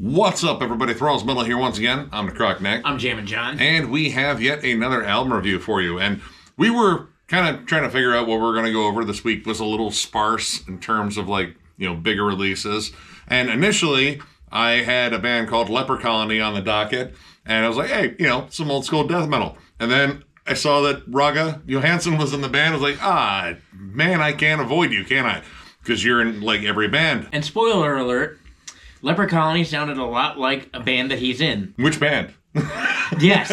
What's up, everybody? Thralls Metal here once again. I'm Necrotic. I'm Jammin John. And we have yet another album review for you. And we were kind of trying to figure out what we're going to go over. This week was a little sparse in terms of bigger releases. And initially, I had a band called Leper Colony on the docket. And I was like, hey, some old school death metal. And then I saw that Raga Johansson was in the band. I was like, man, I can't avoid you, can I? Because you're in every band. And spoiler alert, Leper Colony sounded a lot like a band that he's in. Which band? Yes.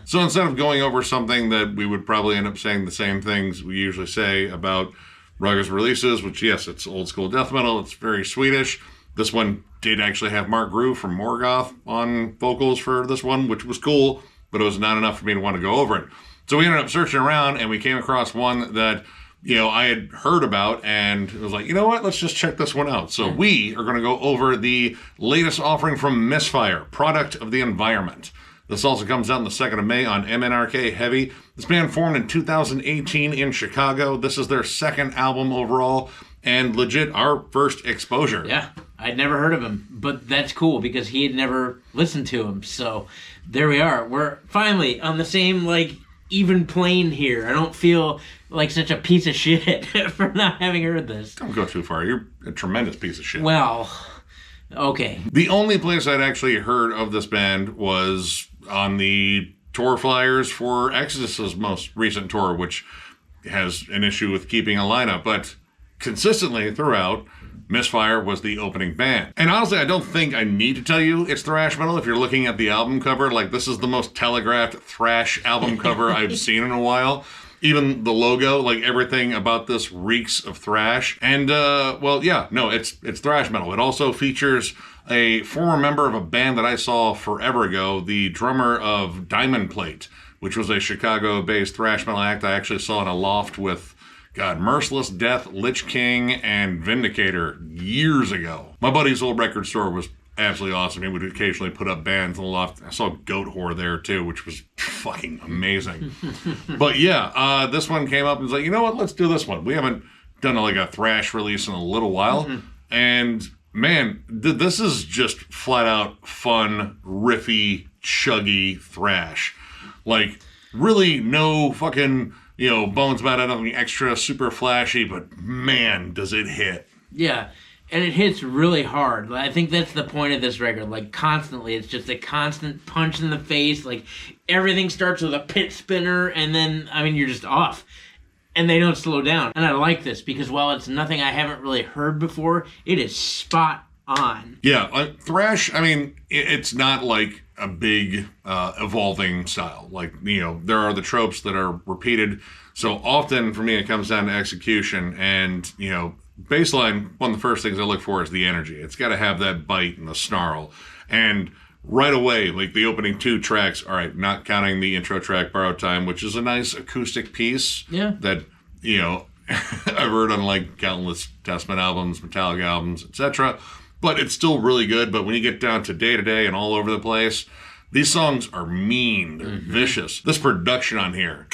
So instead of going over something that we would probably end up saying the same things we usually say about Raga's releases, which, yes, it's old school death metal. It's very Swedish. This one did actually have Mark Groove from Morgoth on vocals for this one, which was cool, but it was not enough for me to want to go over it. So we ended up searching around, and we came across one that I had heard about, and it was like, you know what, let's just check this one out. So we are going to go over the latest offering from Misfire, Product of the Environment. This also comes out on the 2nd of May on MNRK Heavy. This band formed in 2018 in Chicago. This is their second album overall, and legit our first exposure. Yeah, I'd never heard of him, but that's cool because he had never listened to him. So there we are. We're finally on the same, even plane here. I don't feel like such a piece of shit for not having heard this. Don't go too far. You're a tremendous piece of shit. Well, okay. The only place I'd actually heard of this band was on the tour flyers for Exodus's most recent tour, which has an issue with keeping a lineup. But consistently throughout, Misfire was the opening band. And honestly, I don't think I need to tell you it's thrash metal. If you're looking at the album cover, this is the most telegraphed thrash album cover I've seen in a while. Even the logo, everything about this reeks of thrash. And, it's thrash metal. It also features a former member of a band that I saw forever ago, the drummer of Diamond Plate, which was a Chicago-based thrash metal act I actually saw in a loft with Merciless Death, Lich King, and Vindicator years ago. My buddy's old record store was absolutely awesome. He would occasionally put up bands in the loft. I saw Goat Whore there too, which was fucking amazing. But yeah, this one came up and was like, you know what, let's do this one. We haven't done a thrash release in a little while. Mm-hmm. And man, this is just flat out fun, riffy, chuggy thrash. Really no fucking bones about it, nothing extra, super flashy, but man, does it hit. Yeah, and it hits really hard. I think that's the point of this record. Constantly, it's just a constant punch in the face. Everything starts with a pit spinner, and then, you're just off. And they don't slow down. And I like this, because while it's nothing I haven't really heard before, it is spot on. Yeah, thrash, it's not a big evolving style. There are the tropes that are repeated. So often for me it comes down to execution, and baseline, one of the first things I look for is the energy. It's got to have that bite and the snarl. And right away, the opening two tracks, all right, not counting the intro track Borrowed Time, which is a nice acoustic piece. Yeah. That I've heard on countless Testament albums, Metallica albums, etc. But it's still really good. But when you get down to Day to Day and All Over the Place, these songs are mean, they're vicious. This production on here,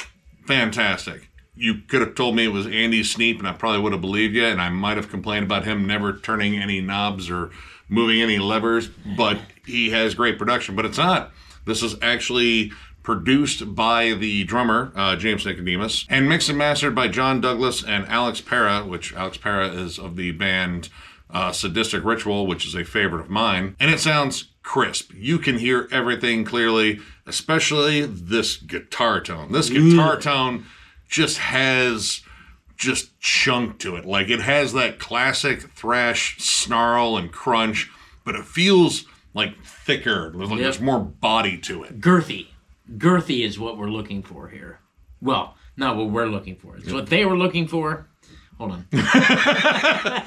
fantastic. You could have told me it was Andy Sneap, and I probably would have believed you, and I might have complained about him never turning any knobs or moving any levers, but he has great production. But it's not. This is actually produced by the drummer, James Nicodemus, and mixed and mastered by John Douglas and Alex Pera, which Alex Pera is of the band Sadistic Ritual, which is a favorite of mine, and it sounds crisp. You can hear everything clearly, especially this guitar tone. This guitar tone just has chunk to it. It has that classic thrash snarl and crunch, but it feels thicker. There's more body to it. Girthy. Girthy is what we're looking for here. Well, not what we're looking for. It's what they were looking for. Hold on.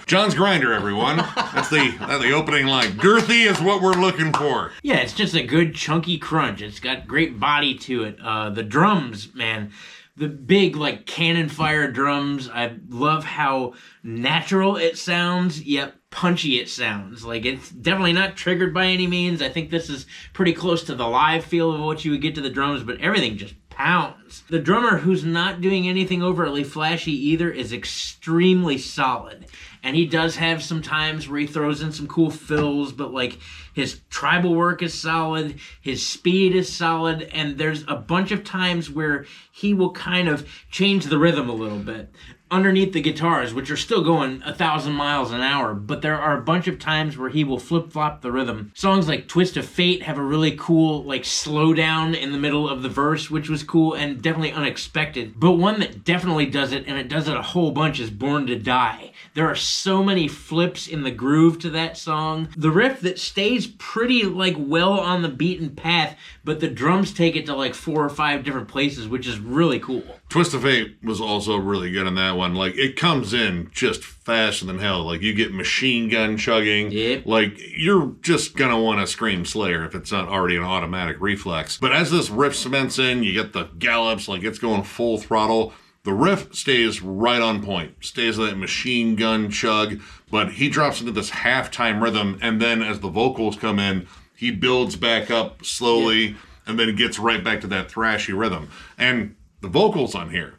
John's Grinder, everyone. That's the opening line. Girthy is what we're looking for. Yeah, it's just a good chunky crunch. It's got great body to it. The drums, man. The big, cannon fire drums. I love how natural it sounds, yet punchy it sounds. It's definitely not triggered by any means. I think this is pretty close to the live feel of what you would get to the drums, but everything just pounds. The drummer, who's not doing anything overtly flashy either, is extremely solid. And he does have some times where he throws in some cool fills, but like his tribal work is solid, his speed is solid, and there's a bunch of times where he will kind of change the rhythm a little bit underneath the guitars, which are still going 1,000 miles an hour, but there are a bunch of times where he will flip-flop the rhythm. Songs like Twist of Fate have a really cool like slow down in the middle of the verse, which was cool and definitely unexpected. But one that definitely does it, and it does it a whole bunch, is Born to Die. There are so many flips in the groove to that song. The riff that stays pretty like well on the beaten path, but the drums take it to like 4 or 5 different places, which is really cool. Twist of Fate was also really good in that one. Like, it comes in just faster than hell. Like, you get machine gun chugging. Yep. Like, you're just gonna want to scream Slayer if it's not already an automatic reflex. But as this riff cements in, you get the gallops, like it's going full throttle. The riff stays right on point, stays that machine gun chug, but he drops into this halftime rhythm, and then as the vocals come in, he builds back up slowly, and then gets right back to that thrashy rhythm. And the vocals on here,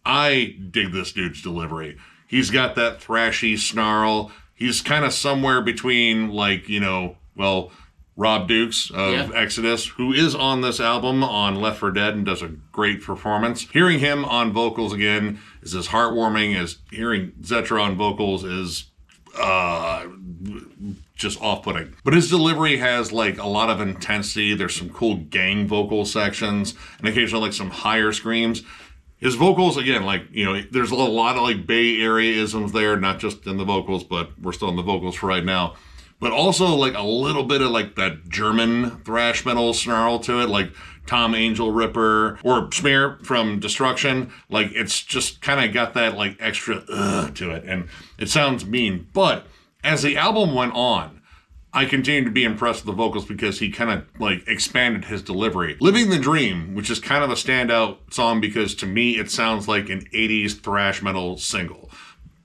I dig this dude's delivery. He's got that thrashy snarl. He's kind of somewhere between, like, you know, well, Rob Dukes of Exodus, who is on this album on Left 4 Dead and does a great performance. Hearing him on vocals again is as heartwarming as hearing Zetra on vocals is just off-putting. But his delivery has like a lot of intensity. There's some cool gang vocal sections and occasionally like some higher screams. His vocals, again, like, you know, there's a lot of like Bay Area isms there, not just in the vocals, but we're still in the vocals for right now. But also like a little bit of like that German thrash metal snarl to it, like Tom Angel Ripper or Smear from Destruction. Like, it's just kind of got that like extra to it, and it sounds mean. But as the album went on, I continued to be impressed with the vocals because he kind of like expanded his delivery. Living the Dream, which is kind of a standout song because to me it sounds like an 80s thrash metal single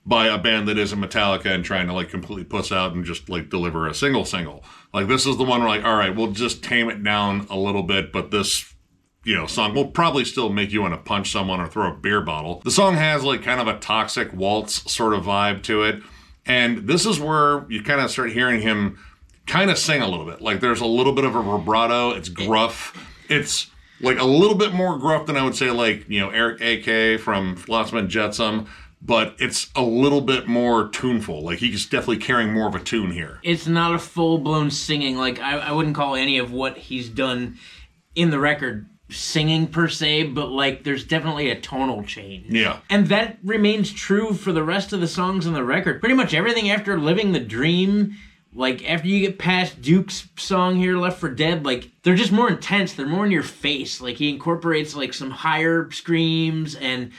by a band that isn't Metallica and trying to like completely puss out and just like deliver a single. Like, this is the one where like, all right, we'll just tame it down a little bit, but this, you know, song will probably still make you want to punch someone or throw a beer bottle. The song has like kind of a Toxic Waltz sort of vibe to it, and this is where you kind of start hearing him kind of sing a little bit. Like, there's a little bit of a vibrato. It's gruff. It's like a little bit more gruff than I would say like, you know, Eric A.K. from Flotsam and Jetsam, but it's a little bit more tuneful. Like, he's definitely carrying more of a tune here. It's not a full-blown singing. Like, I wouldn't call any of what he's done in the record singing per se, but like there's definitely a tonal change. Yeah. And that remains true for the rest of the songs on the record. Pretty much everything after Living the Dream, like after you get past Duke's song here, Left 4 Dead, like they're just more intense. They're more in your face. Like, he incorporates like some higher screams, and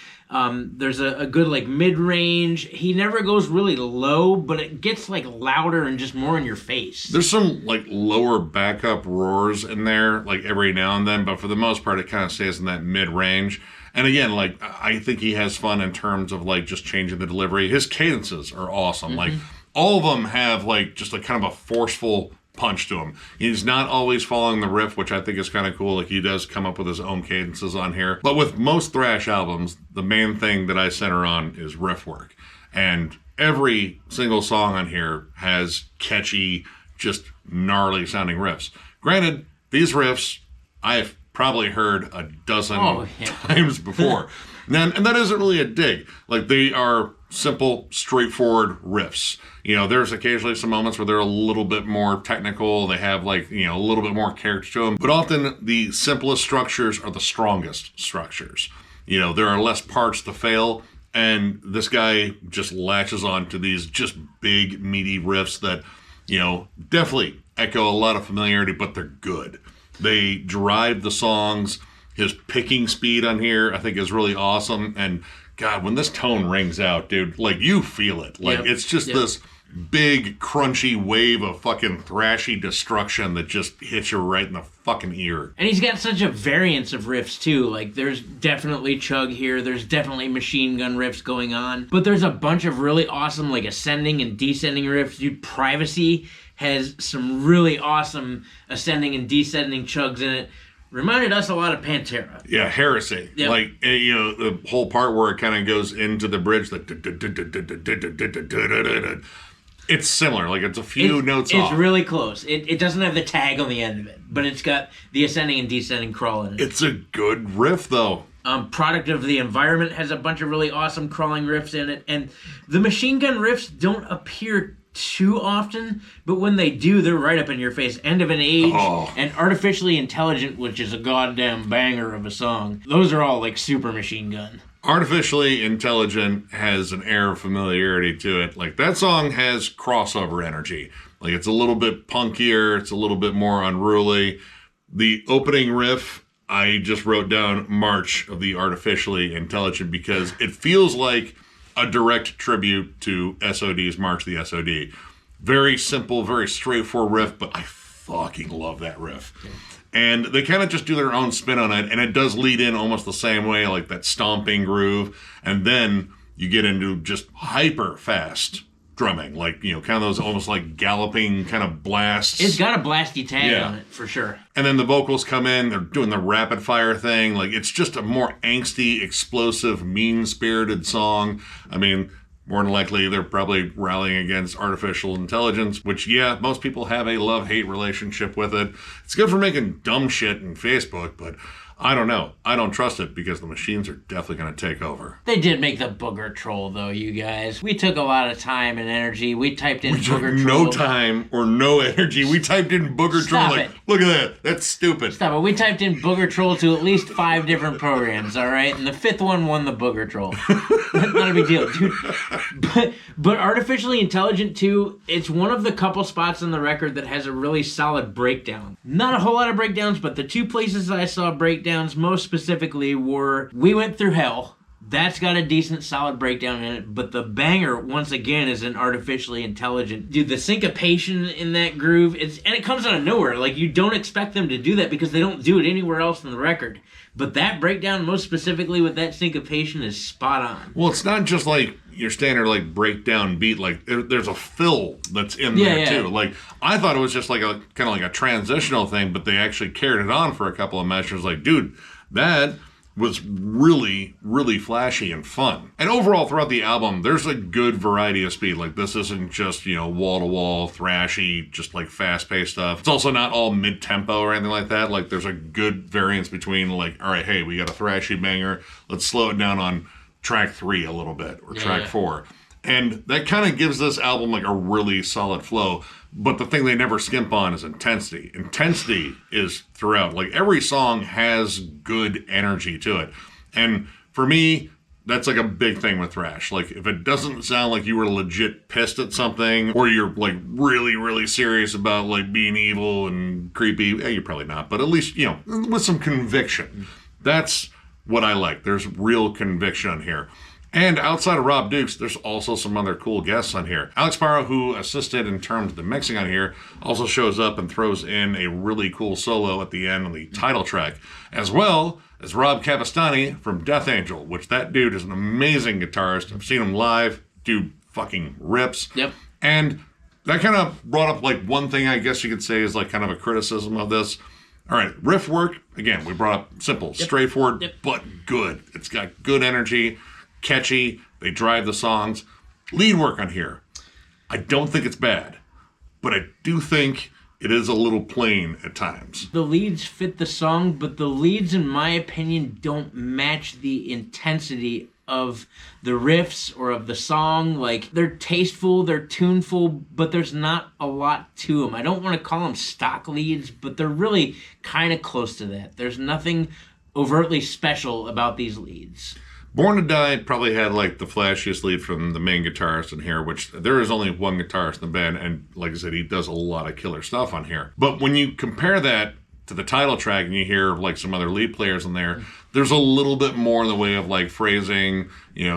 there's a good like mid-range. He never goes really low, but it gets like louder and just more in your face. There's some like lower backup roars in there like every now and then, but for the most part it kind of stays in that mid-range. And again, like, I think he has fun in terms of like just changing the delivery. His cadences are awesome. Mm-hmm. Like, all of them have like just like kind of a forceful punch to him. He's not always following the riff, which I think is kind of cool. Like, he does come up with his own cadences on here. But with most thrash albums, the main thing that I center on is riff work. And every single song on here has catchy, just gnarly sounding riffs. Granted, these riffs I've probably heard a dozen times before. And that isn't really a dig. Like, they are simple, straightforward riffs. You know, there's occasionally some moments where they're a little bit more technical. They have, like, you know, a little bit more character to them. But often the simplest structures are the strongest structures. You know, there are less parts to fail. And this guy just latches on to these just big, meaty riffs that, you know, definitely echo a lot of familiarity, but they're good. They drive the songs. His picking speed on here, I think, is really awesome. And God, when this tone rings out, dude, like, you feel it. Like, it's just this big, crunchy wave of fucking thrashy destruction that just hits you right in the fucking ear. And he's got such a variance of riffs, too. Like, there's definitely chug here. There's definitely machine gun riffs going on. But there's a bunch of really awesome, like, ascending and descending riffs. Dude, Privacy has some really awesome ascending and descending chugs in it. Reminded us a lot of Pantera. Yeah, Heresy. Yep. Like, the whole part where it kind of goes into the bridge, like, it's similar. Like, it's a few notes off. It's really close. It doesn't have the tag on the end of it, but it's got the ascending and descending crawl in it. It's a good riff, though. Product of the Environment has a bunch of really awesome crawling riffs in it, and the machine gun riffs don't appear too often, but when they do, they're right up in your face. End of an Age and Artificially Intelligent, which is a goddamn banger of a song. Those are all like super Machine Gun. Artificially Intelligent has an air of familiarity to it. Like, that song has crossover energy. Like, it's a little bit punkier, it's a little bit more unruly. The opening riff, I just wrote down March of the Artificially Intelligent because it feels like a direct tribute to SOD's March of the SOD. Very simple, very straightforward riff, but I fucking love that riff. And they kind of just do their own spin on it, and it does lead in almost the same way, like that stomping groove, and then you get into just hyper fast drumming, like, kind of those almost like galloping kind of blasts. It's got a blasty tag on it, for sure. And then the vocals come in, they're doing the rapid fire thing. Like, it's just a more angsty, explosive, mean-spirited song. I mean, more than likely, they're probably rallying against artificial intelligence, which, yeah, most people have a love-hate relationship with it. It's good for making dumb shit in Facebook, but I don't know. I don't trust it because the machines are definitely going to take over. They did make the booger troll, though, you guys. We took a lot of time and energy. We typed in booger troll. No time or no energy. We typed in booger troll. Like, look at that. That's stupid. Stop it. We typed in booger troll to at least 5 different programs, all right? And the 5th one won the booger troll. Not a big deal, dude. But Artificially Intelligent, too, it's one of the couple spots on the record that has a really solid breakdown. Not a whole lot of breakdowns, but the 2 places I saw breakdowns most specifically were We Went Through Hell. That's got a decent, solid breakdown in it, but the banger, once again, is an Artificially Intelligent. Dude, the syncopation in that groove, and it comes out of nowhere. Like, you don't expect them to do that because they don't do it anywhere else in the record. But that breakdown, most specifically with that syncopation, is spot on. Well, it's not just like your standard like breakdown beat. Like, there's a fill that's in there too. Like, I thought it was just like a kind of like a transitional thing, but they actually carried it on for a couple of measures. Like, dude, that was really, really flashy and fun. And overall, throughout the album, there's a good variety of speed. Like, this isn't just, wall-to-wall, thrashy, just, like, fast-paced stuff. It's also not all mid-tempo or anything like that. Like, there's a good variance between, like, all right, hey, we got a thrashy banger. Let's slow it down on track 3 a little bit, or track 4. And that kind of gives this album, like, a really solid flow. But the thing they never skimp on is intensity. Intensity is throughout. Like, every song has good energy to it. And for me, that's like a big thing with thrash. Like, if it doesn't sound like you were legit pissed at something, or you're like really, really serious about like being evil and creepy, you're probably not, but at least, with some conviction. That's what I like. There's real conviction on here. And outside of Rob Dukes, there's also some other cool guests on here. Alex Barrow, who assisted in terms of the mixing on here, also shows up and throws in a really cool solo at the end on the title track, as well as Rob Cavastani from Death Angel, which that dude is an amazing guitarist. I've seen him live, dude fucking rips. Yep. And that kind of brought up like one thing I guess you could say is like kind of a criticism of this. All right, riff work, again, we brought up simple, straightforward, but good. It's got good energy. Catchy, they drive the songs. Lead work on here, I don't think it's bad, but I do think it is a little plain at times. The leads fit the song, but the leads, in my opinion, don't match the intensity of the riffs or of the song. Like, they're tasteful, they're tuneful, but there's not a lot to them. I don't want to call them stock leads, but they're really kind of close to that. There's nothing overtly special about these leads. Born to Die probably had like the flashiest lead from the main guitarist in here, which there is only one guitarist in the band, and like I said, he does a lot of killer stuff on here. But when you compare that to the title track and you hear like some other lead players in there, there's a little bit more in the way of like phrasing,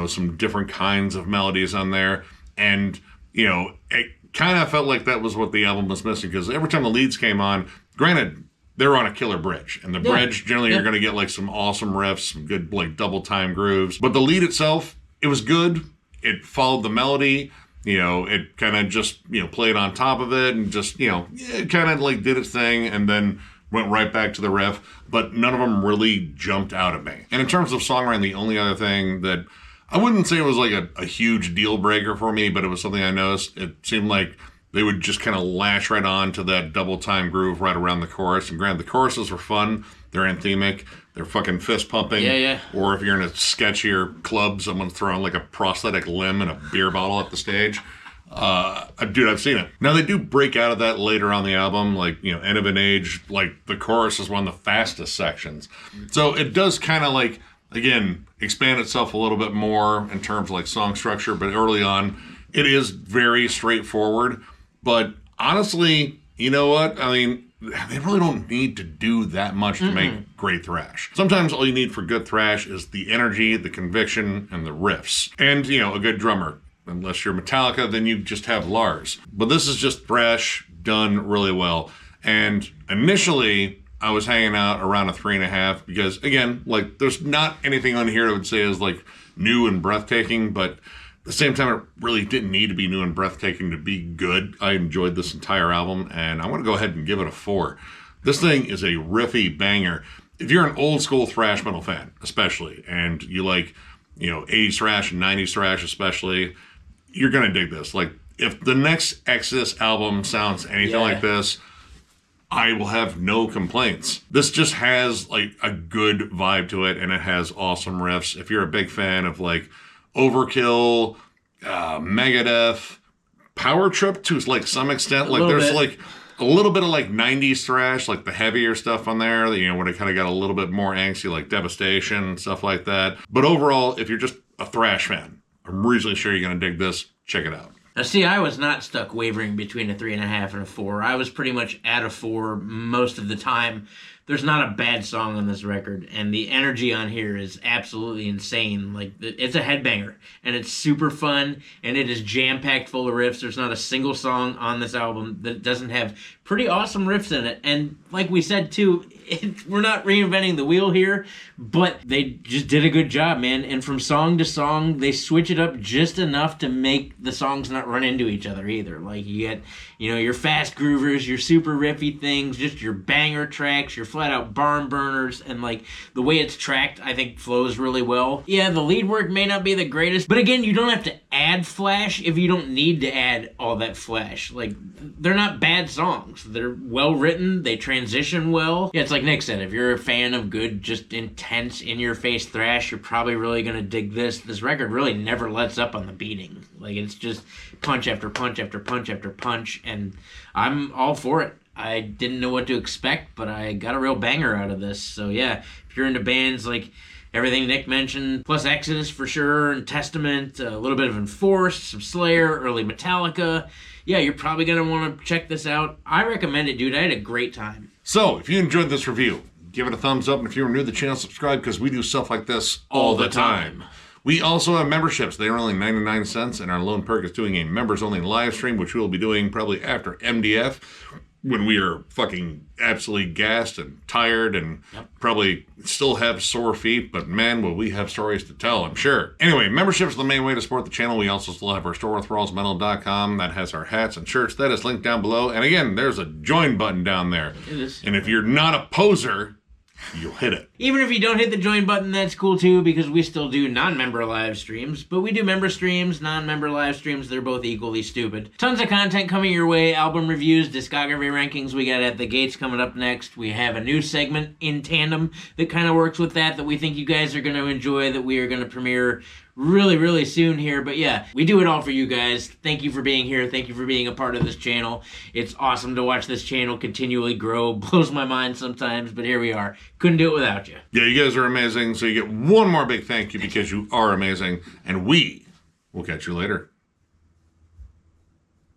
some different kinds of melodies on there. And, it kind of felt like that was what the album was missing, because every time the leads came on, granted, they're on a killer bridge. And the bridge, generally, you're going to get like some awesome riffs, some good like double time grooves. But the lead itself, it was good. It followed the melody. It kind of just, played on top of it and just, it kind of like did its thing. And then went right back to the riff, but none of them really jumped out at me. And in terms of songwriting, the only other thing that I wouldn't say it was like a huge deal breaker for me, but it was something I noticed. It seemed like they would just kind of lash right on to that double time groove right around the chorus. And granted, the choruses are fun. They're anthemic. They're fucking fist pumping. Yeah. Or if you're in a sketchier club, someone's throwing like a prosthetic limb and a beer bottle at the stage. Dude, I've seen it. Now, they do break out of that later on the album, like, End of an Age, like, the chorus is one of the fastest sections. So it does kind of, like, again, expand itself a little bit more in terms of, like, song structure, but early on, it is very straightforward. But honestly, you know what? I mean, they really don't need to do that much to make great thrash. Sometimes all you need for good thrash is the energy, the conviction, and the riffs. And, a good drummer. Unless you're Metallica, then you just have Lars. But this is just thrash done really well. And initially, I was hanging out around a 3.5 because, again, like, there's not anything on here I would say is, like, new and breathtaking, but at the same time, it really didn't need to be new and breathtaking to be good. I enjoyed this entire album, and I want to go ahead and give it a 4. This thing is a riffy banger. If you're an old school thrash metal fan, especially, and you like, 80s thrash and 90s thrash especially, you're going to dig this. Like, if the next Exodus album sounds anything like this, I will have no complaints. This just has, like, a good vibe to it, and it has awesome riffs. If you're a big fan of, like, Overkill, Megadeth, Power Trip to, like, some extent, like, there's, like, a little bit of, like, 90s thrash, like the heavier stuff on there, where it kind of got a little bit more angsty, like Devastation and stuff like that. But overall, if you're just a thrash fan, I'm reasonably sure you're going to dig this. Check it out. Now, see, I was not stuck wavering between a 3.5 and a 4. I was pretty much at a 4 most of the time. There's not a bad song on this record, and the energy on here is absolutely insane. Like, it's a headbanger, and it's super fun, and it is jam-packed full of riffs. There's not a single song on this album that doesn't have pretty awesome riffs in it. And like we said, too, we're not reinventing the wheel here, but they just did a good job, man. And from song to song, they switch it up just enough to make the songs not run into each other either. Like, you get, your fast groovers, your super riffy things, just your banger tracks, your flat-out barn burners, and, like, the way it's tracked, I think, flows really well. Yeah, the lead work may not be the greatest, but again, you don't have to add flash if you don't need to add all that flash. Like, they're not bad songs. They're well-written, they transition well. Yeah, it's like Nick said, if you're a fan of good, just intense, in-your-face thrash, you're probably really gonna dig this. This record really never lets up on the beating. Like, it's just punch after punch after punch after punch, and I'm all for it. I didn't know what to expect, but I got a real banger out of this. So yeah, if you're into bands like everything Nick mentioned, plus Exodus for sure, and Testament, a little bit of Enforced, some Slayer, early Metallica, yeah, you're probably going to want to check this out. I recommend it, dude. I had a great time. So, if you enjoyed this review, give it a thumbs up, and if you're new to the channel, subscribe, because we do stuff like this all the time. We also have memberships. They are only 99 cents, and our lone perk is doing a members-only live stream, which we will be doing probably after MDF, when we are fucking absolutely gassed and tired and probably still have sore feet, but man, will we have stories to tell, I'm sure. Anyway, membership is the main way to support the channel. We also still have our store, thrallsmetal.com, that has our hats and shirts. That is linked down below. And again, there's a join button down there. It is. And if you're not a poser, you'll hit it. Even if you don't hit the join button, that's cool too, because we still do non-member live streams. But we do member streams, non-member live streams. They're both equally stupid. Tons of content coming your way. Album reviews, discography rankings. We got At the Gates coming up next. We have a new segment in tandem that kind of works with that we think you guys are going to enjoy, that we are going to premiere really, really soon here. But yeah, we do it all for you guys. Thank you for being here. Thank you for being a part of this channel. It's awesome to watch this channel continually grow. Blows my mind sometimes, but here we are. Couldn't do it without you. Yeah, you guys are amazing. So you get one more big thank you because you are amazing. And we will catch you later.